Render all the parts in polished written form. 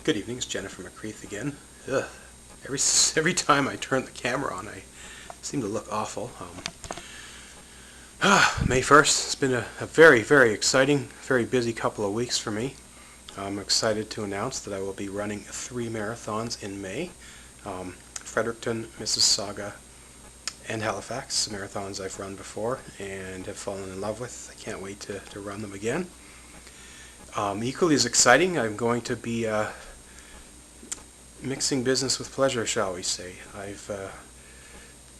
Good evening, it's Jennifer McCreath again. Ugh. Every time I turn the camera on, I seem to look awful. May 1st, it's been a very, very exciting, very busy couple of weeks for me. I'm excited to announce that I will be running 3 marathons in May. Fredericton, Mississauga, and Halifax, marathons I've run before and have fallen in love with. I can't wait to run them again. Equally as exciting, I'm going to be mixing business with pleasure, shall we say. I've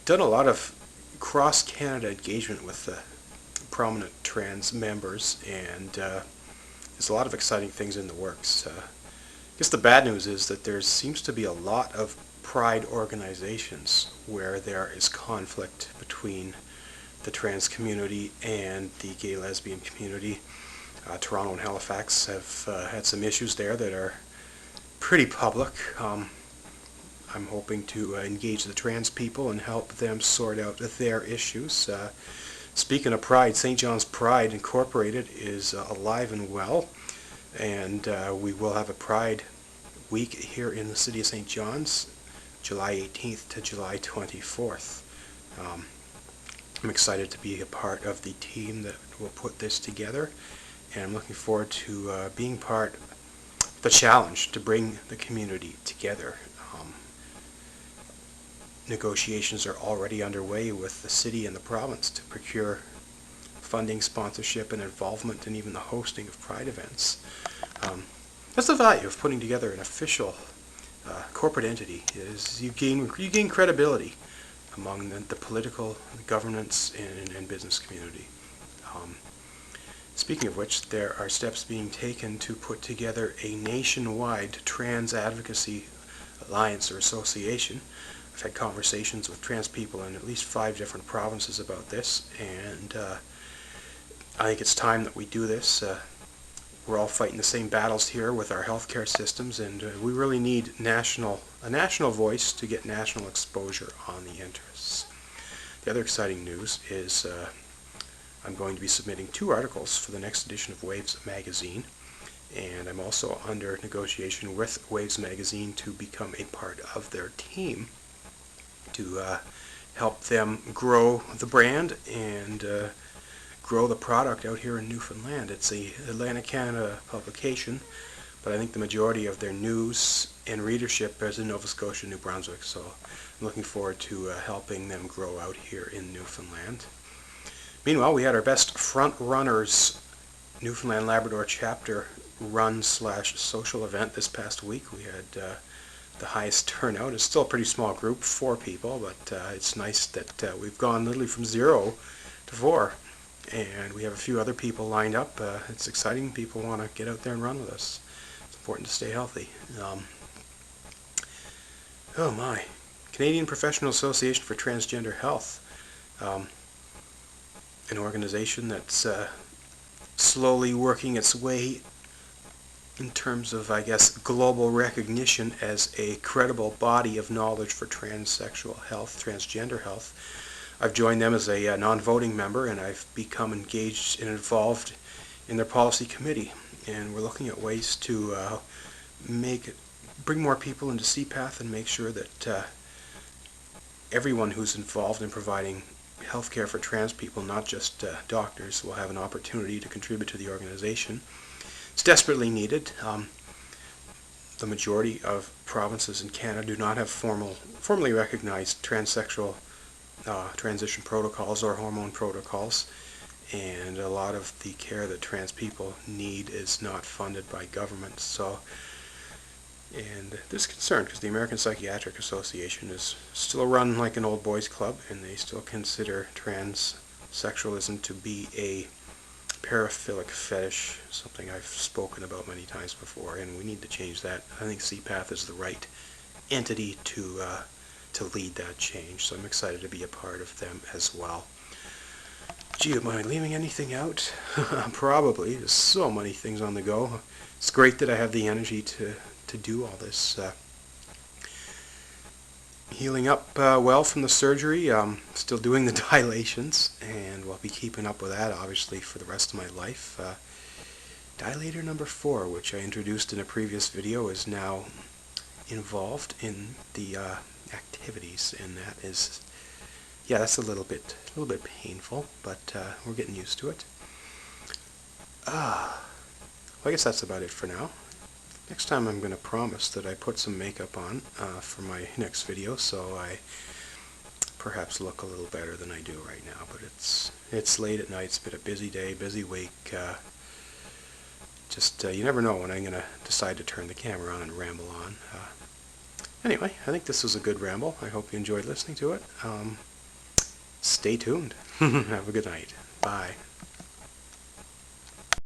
done a lot of cross-Canada engagement with prominent trans members, and there's a lot of exciting things in the works. I guess the bad news is that there seems to be a lot of pride organizations where there is conflict between the trans community and the gay lesbian community. Toronto and Halifax have had some issues there that are pretty public. I'm hoping to engage the trans people and help them sort out their issues. Speaking of Pride, St. John's Pride Incorporated is alive and well, and we will have a Pride Week here in the city of St. John's, July 18th to July 24th. I'm excited to be a part of the team that will put this together, and I'm looking forward to being part of the challenge to bring the community together. Negotiations are already underway with the city and the province to procure funding, sponsorship, and involvement, and even the hosting of Pride events. That's the value of putting together an official corporate entity, is you gain credibility among the political, the governance, and business community. Speaking of which, there are steps being taken to put together a nationwide trans advocacy alliance or association. I've had conversations with trans people in at least 5 different provinces about this, and I think it's time that we do this. We're all fighting the same battles here with our healthcare systems, and we really need a national voice to get national exposure on the interests. The other exciting news is I'm going to be submitting 2 articles for the next edition of Waves magazine, and I'm also under negotiation with Waves magazine to become a part of their team to help them grow the brand and grow the product out here in Newfoundland. It's a Atlantic Canada publication, but I think the majority of their news and readership is in Nova Scotia and New Brunswick, so I'm looking forward to helping them grow out here in Newfoundland. Meanwhile, we had our best Front Runners Newfoundland Labrador chapter run/social event this past week. We had the highest turnout. It's still a pretty small group, 4 people, but it's nice that we've gone literally from 0 to 4, and we have a few other people lined up. It's exciting. People want to get out there and run with us. It's important to stay healthy. Oh my. Canadian Professional Association for Transgender Health. An organization that's slowly working its way in terms of, I guess, global recognition as a credible body of knowledge for transsexual health, transgender health. I've joined them as a non-voting member, and I've become engaged and involved in their policy committee. And we're looking at ways to bring more people into CPATH and make sure that everyone who's involved in providing healthcare for trans people, not just doctors, will have an opportunity to contribute to the organization. It's desperately needed. The majority of provinces in Canada do not have formally recognized transsexual transition protocols or hormone protocols, and a lot of the care that trans people need is not funded by government. And there's concern because the American Psychiatric Association is still run like an old boys club, and they still consider transsexualism to be a paraphilic fetish, something I've spoken about many times before, and we need to change that. I think CPATH is the right entity to lead that change, so I'm excited to be a part of them as well. Gee, am I leaving anything out? Probably. There's so many things on the go. It's great that I have the energy to do all this. Healing up well from the surgery. Still doing the dilations, and we'll be keeping up with that obviously for the rest of my life. Dilator number 4, which I introduced in a previous video, is now involved in the activities, and that is, yeah, that's a little bit painful, but we're getting used to it. Well, I guess that's about it for now. Next time I'm going to promise that I put some makeup on for my next video, so I perhaps look a little better than I do right now. But it's late at night. It's been a busy day, busy week. You never know when I'm going to decide to turn the camera on and ramble on. Anyway, I think this was a good ramble. I hope you enjoyed listening to it. Stay tuned. Have a good night. Bye.